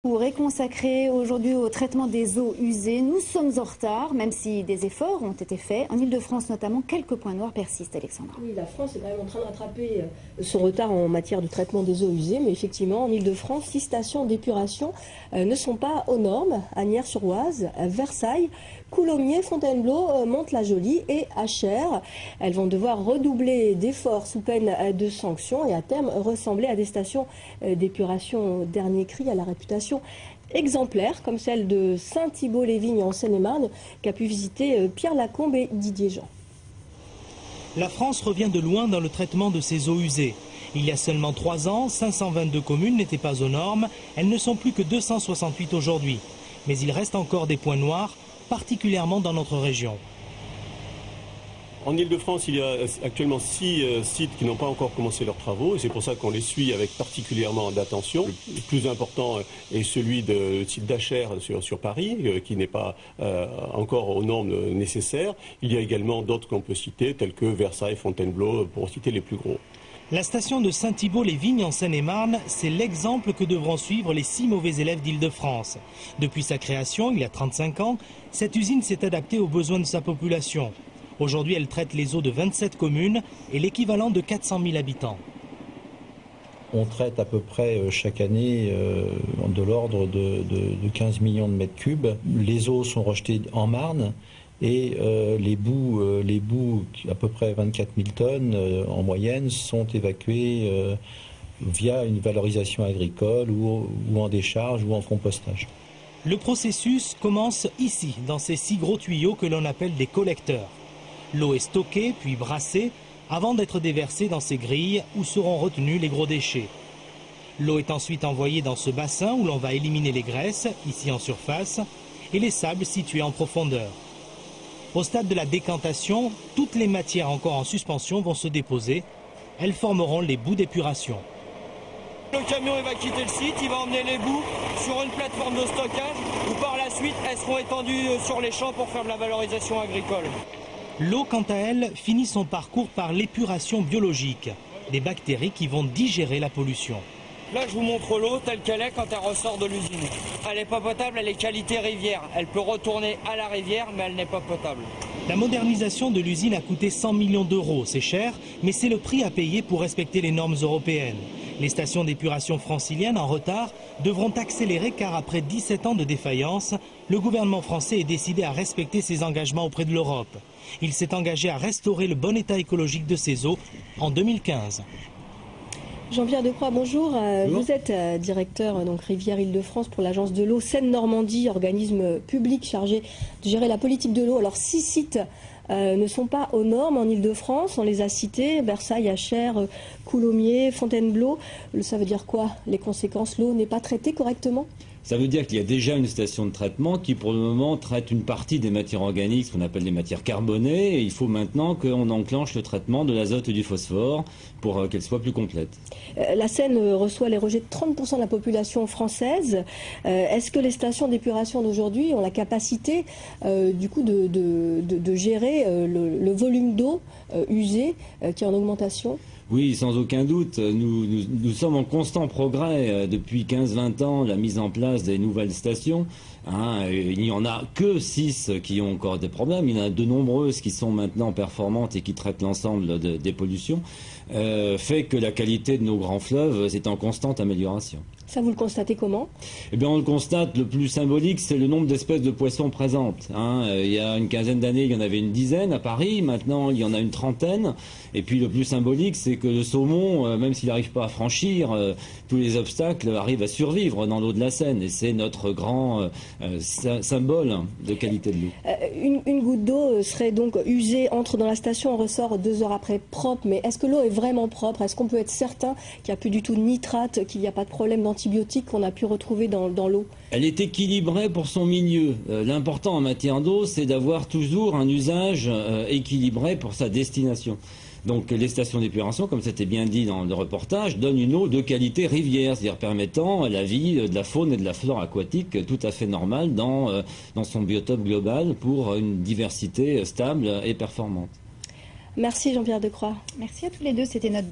Est consacré aujourd'hui au traitement des eaux usées. Nous sommes en retard, même si des efforts ont été faits. En Ile-de-France notamment, quelques points noirs persistent, Alexandra. Oui, la France est quand même en train de rattraper son retard en matière de traitement des eaux usées. Mais effectivement, en Ile-de-France, 6 stations d'épuration ne sont pas aux normes. Asnières-sur-Oise, Versailles, Coulommiers, Fontainebleau, Mantes-la-Jolie et Achères. Elles vont devoir redoubler d'efforts sous peine de sanctions et à terme ressembler à des stations d'épuration dernier cri à la réputation exemplaire, comme celle de Saint-Thibault-les-Vignes en Seine-et-Marne, qu'a pu visiter Pierre Lacombe et Didier Jean. La France revient de loin dans le traitement de ses eaux usées. Il y a seulement 3 ans, 522 communes n'étaient pas aux normes. Elles ne sont plus que 268 aujourd'hui. Mais il reste encore des points noirs, particulièrement dans notre région. En Ile-de-France, il y a actuellement 6 sites qui n'ont pas encore commencé leurs travaux et c'est pour ça qu'on les suit avec particulièrement d'attention. Le plus important est celui du site d'Achères sur Paris, qui n'est pas encore aux normes nécessaires. Il y a également d'autres qu'on peut citer, tels que Versailles, Fontainebleau, pour citer les plus gros. La station de Saint-Thibault-les-Vignes en Seine-et-Marne, c'est l'exemple que devront suivre les 6 mauvais élèves d'Île-de-France. Depuis sa création, il y a 35 ans, cette usine s'est adaptée aux besoins de sa population. Aujourd'hui, elle traite les eaux de 27 communes et l'équivalent de 400 000 habitants. On traite à peu près chaque année de l'ordre de 15 millions de mètres cubes. Les eaux sont rejetées en Marne et les boues, à peu près 24 000 tonnes en moyenne, sont évacuées via une valorisation agricole ou en décharge ou en compostage. Le processus commence ici, dans ces 6 gros tuyaux que l'on appelle des collecteurs. L'eau est stockée, puis brassée, avant d'être déversée dans ces grilles où seront retenus les gros déchets. L'eau est ensuite envoyée dans ce bassin où l'on va éliminer les graisses, ici en surface, et les sables situés en profondeur. Au stade de la décantation, toutes les matières encore en suspension vont se déposer. Elles formeront les boues d'épuration. Le camion va quitter le site, il va emmener les boues sur une plateforme de stockage où par la suite elles seront étendues sur les champs pour faire de la valorisation agricole. L'eau, quant à elle, finit son parcours par l'épuration biologique, des bactéries qui vont digérer la pollution. Là, je vous montre l'eau telle qu'elle est quand elle ressort de l'usine. Elle n'est pas potable, elle est qualité rivière. Elle peut retourner à la rivière, mais elle n'est pas potable. La modernisation de l'usine a coûté 100 millions d'euros. C'est cher, mais c'est le prix à payer pour respecter les normes européennes. Les stations d'épuration franciliennes en retard devront accélérer car après 17 ans de défaillance, le gouvernement français est décidé à respecter ses engagements auprès de l'Europe. Il s'est engagé à restaurer le bon état écologique de ces eaux en 2015. Jean-Pierre Decroix, bonjour. Vous êtes directeur Rivière Île-de-France pour l'agence de l'eau Seine-Normandie, organisme public chargé de gérer la politique de l'eau. Alors 6 sites ne sont pas aux normes en Île-de-France, on les a cités, Versailles, Achères, Coulommiers, Fontainebleau. Ça veut dire quoi? Les conséquences, l'eau n'est pas traitée correctement? Ça veut dire qu'il y a déjà une station de traitement qui, pour le moment, traite une partie des matières organiques, ce qu'on appelle des matières carbonées, et il faut maintenant qu'on enclenche le traitement de l'azote et du phosphore pour qu'elle soit plus complète. La Seine reçoit les rejets de 30% de la population française. Est-ce que les stations d'épuration d'aujourd'hui ont la capacité de gérer le volume d'eau usée qui est en augmentation ? Oui, sans aucun doute. Nous sommes en constant progrès depuis 15-20 ans, la mise en place des nouvelles stations. Il n'y en a que 6 qui ont encore des problèmes. Il y en a de nombreuses qui sont maintenant performantes et qui traitent l'ensemble des pollutions. Fait que la qualité de nos grands fleuves est en constante amélioration. Ça, vous le constatez comment? Eh bien, on le constate, le plus symbolique, c'est le nombre d'espèces de poissons présentes. Il y a une quinzaine d'années, il y en avait une dizaine à Paris. Maintenant, il y en a une trentaine. Et puis, le plus symbolique, c'est que le saumon, même s'il n'arrive pas à franchir tous les obstacles, arrive à survivre dans l'eau de la Seine. Et c'est notre grand symbole de qualité de l'eau. Une goutte d'eau serait donc usée, entre dans la station, on ressort 2 heures après propre. Mais est-ce que l'eau est vraiment propre? Est-ce qu'on peut être certain qu'il n'y a plus du tout de nitrate, qu'il n'y a pas de problème d'antibiotiques qu'on a pu retrouver dans l'eau? Elle est équilibrée pour son milieu. L'important en matière d'eau, c'est d'avoir toujours un usage équilibré pour sa destination. Donc les stations d'épuration, comme c'était bien dit dans le reportage, donnent une eau de qualité rivière, c'est-à-dire permettant la vie de la faune et de la flore aquatique tout à fait normale dans son biotope global pour une diversité stable et performante. Merci Jean-Pierre Decroix. Merci à tous les deux, c'était notre